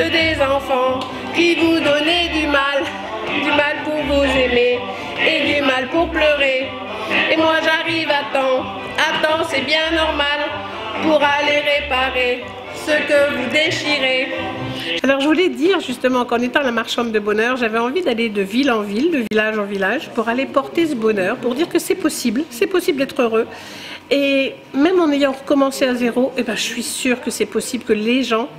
des enfants qui vous donnez du mal pour vous aimer et du mal pour pleurer. Et moi j'arrive à temps c'est bien normal pour aller réparer ce que vous déchirez. Alors je voulais dire justement qu'en étant la marchande de bonheur, j'avais envie d'aller de ville en ville, de village en village, pour aller porter ce bonheur, pour dire que c'est possible d'être heureux. Et même en ayant recommencé à zéro, eh ben, je suis sûre que c'est possible que les gens,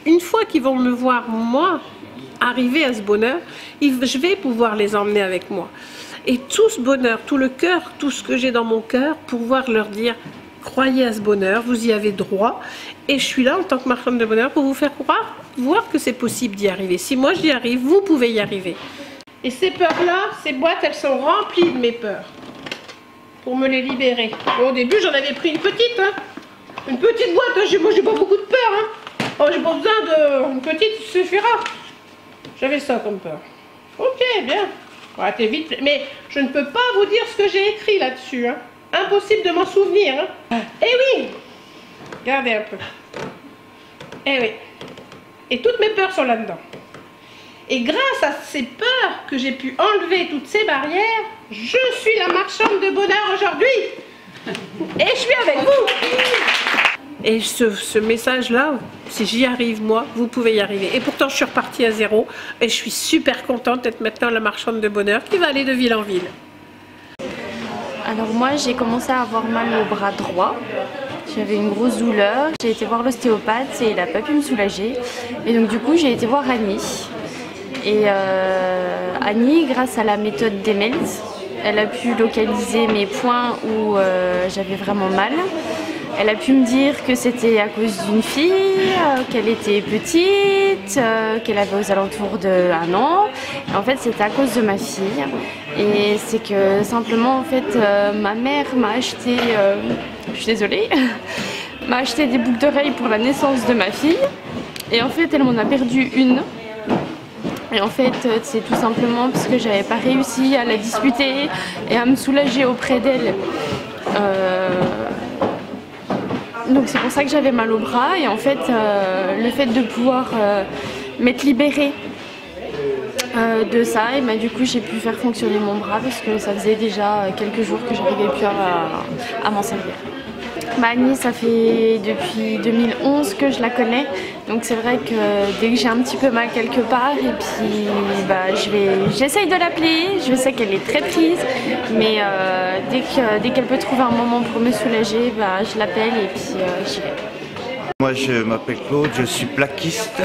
une fois qu'ils vont me voir, moi, arriver à ce bonheur, je vais pouvoir les emmener avec moi. Et tout ce bonheur, tout le cœur, tout ce que j'ai dans mon cœur, pouvoir leur dire, croyez à ce bonheur, vous y avez droit. Et je suis là en tant que marchande de bonheur pour vous faire croire, voir que c'est possible d'y arriver. Si moi j'y arrive, vous pouvez y arriver. Et ces peurs-là, ces boîtes, elles sont remplies de mes peurs. Pour me les libérer. Bon, au début, j'en avais pris une petite. Hein. Une petite boîte. Hein. Moi, j'ai pas beaucoup de peur. Hein. Oh, j'ai pas besoin de... Une petite suffira. J'avais ça comme peur. Ok, bien. Ouais, t'es vite. Mais je ne peux pas vous dire ce que j'ai écrit là-dessus. Hein. Impossible de m'en souvenir. Hein. Eh oui. Regardez un peu. Eh oui. Et toutes mes peurs sont là-dedans. Et grâce à ces peurs que j'ai pu enlever toutes ces barrières, je suis la marchande de bonheur aujourd'hui. Et je suis avec vous. Et ce message-là, si j'y arrive moi, vous pouvez y arriver. Et pourtant, je suis repartie à zéro. Et je suis super contente d'être maintenant la marchande de bonheur qui va aller de ville en ville. Alors moi, j'ai commencé à avoir mal au bras droit. J'avais une grosse douleur. J'ai été voir l'ostéopathe et il n'a pas pu me soulager. Et donc du coup, j'ai été voir Annie. Et Annie, grâce à la méthode d'Emelt, elle a pu localiser mes points où j'avais vraiment mal. Elle a pu me dire que c'était à cause d'une fille, qu'elle était petite, qu'elle avait aux alentours d'1 an. Et en fait, c'était à cause de ma fille. Et c'est que simplement, en fait, ma mère m'a acheté, je suis désolée, m'a acheté des boucles d'oreilles pour la naissance de ma fille. Et en fait, elle m'en a perdu une. Et en fait, c'est tout simplement parce que j'avais pas réussi à la disputer et à me soulager auprès d'elle. Donc c'est pour ça que j'avais mal au bras. Et en fait, le fait de pouvoir m'être libérée de ça, et du coup j'ai pu faire fonctionner mon bras parce que ça faisait déjà quelques jours que j'arrivais plus à m'en servir. Annie, ça fait depuis 2011 que je la connais, donc c'est vrai que dès que j'ai un petit peu mal quelque part, et puis j'essaye de l'appeler, je sais qu'elle est très prise, mais dès qu'elle peut trouver un moment pour me soulager, je l'appelle et puis j'y vais. Moi je m'appelle Claude, je suis plaquiste.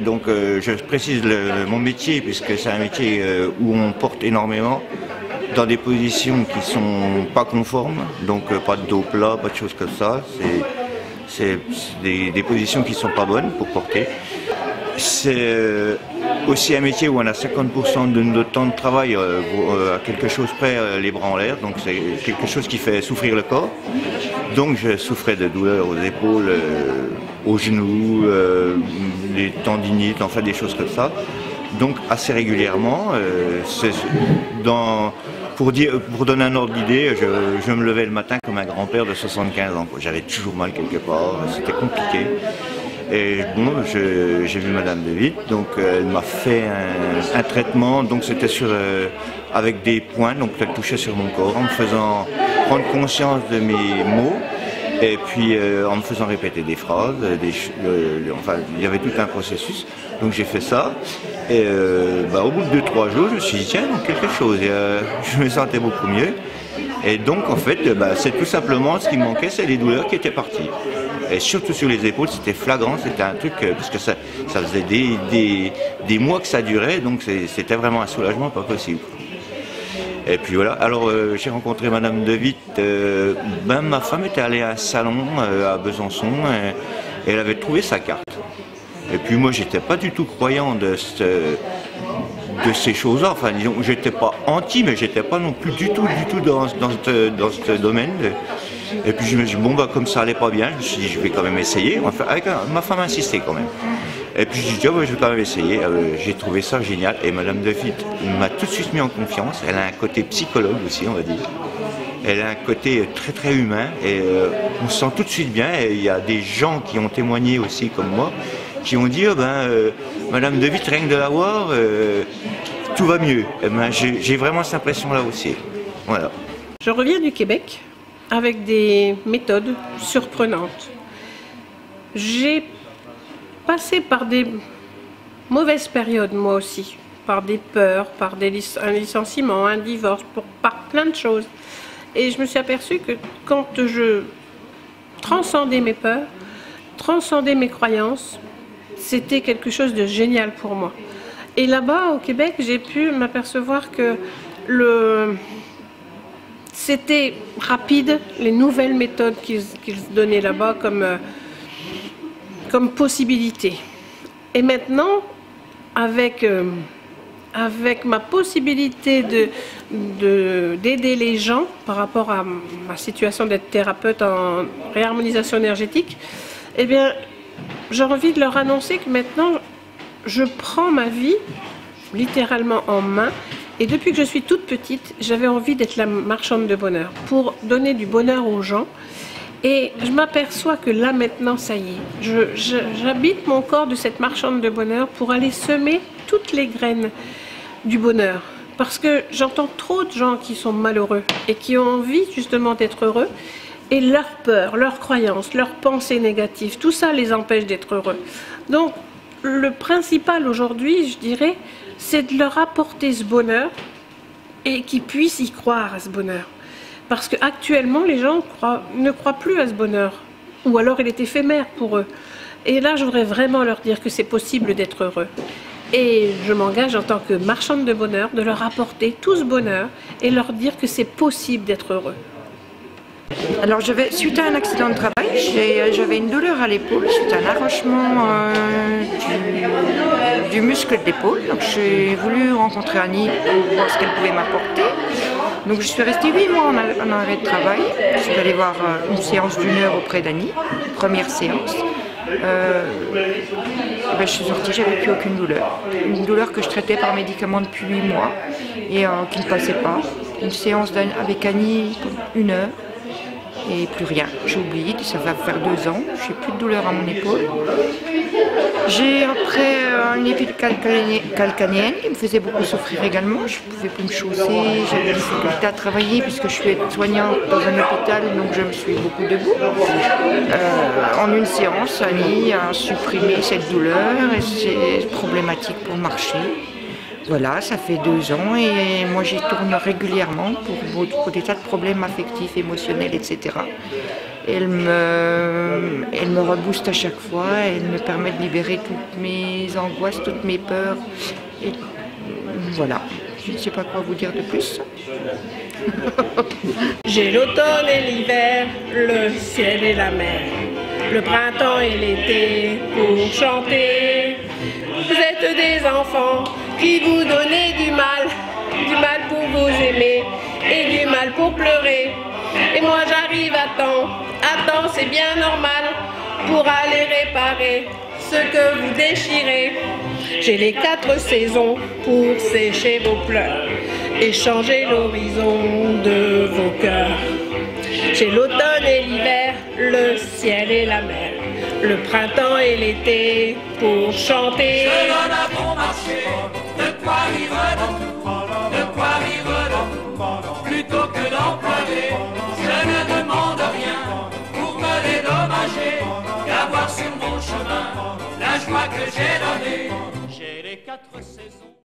Donc je précise mon métier puisque c'est un métier où on porte énormément dans des positions qui sont pas conformes, donc pas de dos plat, pas de choses comme ça. C'est des positions qui sont pas bonnes pour porter. C'est aussi un métier où on a 50% de notre temps de travail à quelque chose près, les bras en l'air, donc c'est quelque chose qui fait souffrir le corps. Donc je souffrais de douleurs aux épaules, aux genoux, des tendinites, enfin des choses comme ça. Donc assez régulièrement, pour donner un ordre d'idée, je me levais le matin comme un grand-père de 75 ans. J'avais toujours mal quelque part, c'était compliqué. Et bon, j'ai vu Madame De Witt, donc elle m'a fait un traitement, donc c'était avec des points, donc elle touchait sur mon corps en me faisant prendre conscience de mes mots. Et puis en me faisant répéter des phrases, enfin il y avait tout un processus, donc j'ai fait ça. Et au bout de 2-3 jours, je me suis dit tiens, donc quelque chose, je me sentais beaucoup mieux. Et donc en fait, c'est tout simplement ce qui me manquait, c'est les douleurs qui étaient parties. Et surtout sur les épaules, c'était flagrant, c'était un truc, parce que ça faisait des mois que ça durait, donc c'était vraiment un soulagement pas possible. Et puis voilà, alors j'ai rencontré Madame De Witt, ma femme était allée à un salon à Besançon et elle avait trouvé sa carte. Et puis moi j'étais pas du tout croyant de ces choses-là, enfin disons, j'étais pas anti, mais j'étais pas non plus du tout dans ce domaine. Et puis je me suis dit, bon comme ça allait pas bien, je me suis dit je vais quand même essayer, enfin, ma femme insistait quand même. Et puis j'ai dit, je vais quand même essayer, j'ai trouvé ça génial. Et Madame De Witt m'a tout de suite mis en confiance, elle a un côté psychologue aussi, on va dire. Elle a un côté très très humain et on se sent tout de suite bien. Et il y a des gens qui ont témoigné aussi comme moi, qui ont dit Madame de Witt, rien que de la voir, tout va mieux. J'ai vraiment cette impression-là aussi. Voilà. Je reviens du Québec avec des méthodes surprenantes. J'ai passé par des mauvaises périodes moi aussi, par des peurs, par un licenciement, un divorce, par plein de choses. Et je me suis aperçue que quand je transcendais mes peurs, transcendais mes croyances, c'était quelque chose de génial pour moi. Et là-bas, au Québec, j'ai pu m'apercevoir que c'était rapide, les nouvelles méthodes qu'ils donnaient là-bas comme possibilité. Et maintenant, avec ma possibilité d'aider les gens par rapport à ma situation d'être thérapeute en réharmonisation énergétique, eh bien, j'ai envie de leur annoncer que maintenant, je prends ma vie littéralement en main. Et depuis que je suis toute petite, j'avais envie d'être la marchande de bonheur, pour donner du bonheur aux gens. Et je m'aperçois que là maintenant, ça y est, j'habite mon corps de cette marchande de bonheur pour aller semer toutes les graines du bonheur. Parce que j'entends trop de gens qui sont malheureux et qui ont envie justement d'être heureux. Et leur peur, leurs croyances, leurs pensées négatives, tout ça les empêche d'être heureux. Donc le principal aujourd'hui, je dirais, c'est de leur apporter ce bonheur et qu'ils puissent y croire à ce bonheur. Parce qu'actuellement, les gens ne croient plus à ce bonheur. Ou alors il est éphémère pour eux. Et là, je voudrais vraiment leur dire que c'est possible d'être heureux. Et je m'engage en tant que marchande de bonheur de leur apporter tout ce bonheur et leur dire que c'est possible d'être heureux. Alors, suite à un accident de travail, j'avais une douleur à l'épaule, suite à un arrachement du muscle de l'épaule. Donc, j'ai voulu rencontrer Annie pour voir ce qu'elle pouvait m'apporter. Donc, je suis restée 8 mois en arrêt de travail. Je suis allée voir une séance d'1 heure auprès d'Annie, première séance. Je suis sortie, j'avais plus aucune douleur. Une douleur que je traitais par médicaments depuis 8 mois et qui ne passait pas. Une séance avec Annie, 1 heure. Et plus rien, j'ai oublié, ça va faire 2 ans, j'ai plus de douleur à mon épaule. J'ai après une épidémie calcanéenne qui me faisait beaucoup souffrir également, je ne pouvais plus me chausser, j'avais des difficultés à travailler puisque je suis soignante dans un hôpital, donc je me suis beaucoup debout. En une séance, Annie a supprimé cette douleur et c'est problématique pour marcher. Voilà, ça fait 2 ans et moi j'y tourne régulièrement pour des tas de problèmes affectifs, émotionnels, etc. Elle me rebooste à chaque fois, elle me permet de libérer toutes mes angoisses, toutes mes peurs. Et voilà, je ne sais pas quoi vous dire de plus. J'ai l'automne et l'hiver, le ciel et la mer, le printemps et l'été pour chanter. Vous êtes des enfants qui vous donnez du mal pour vous aimer et du mal pour pleurer. Et moi j'arrive à temps c'est bien normal pour aller réparer ce que vous déchirez. J'ai les 4 saisons pour sécher vos pleurs et changer l'horizon de vos cœurs. J'ai l'automne et l'hiver, le ciel et la mer, le printemps et l'été pour chanter. Je donne à bon marché, de quoi vivre donc, plutôt que d'employer. Je ne demande rien pour me dédommager, d'avoir sur mon chemin la joie que j'ai donnée. J'ai les 4 saisons.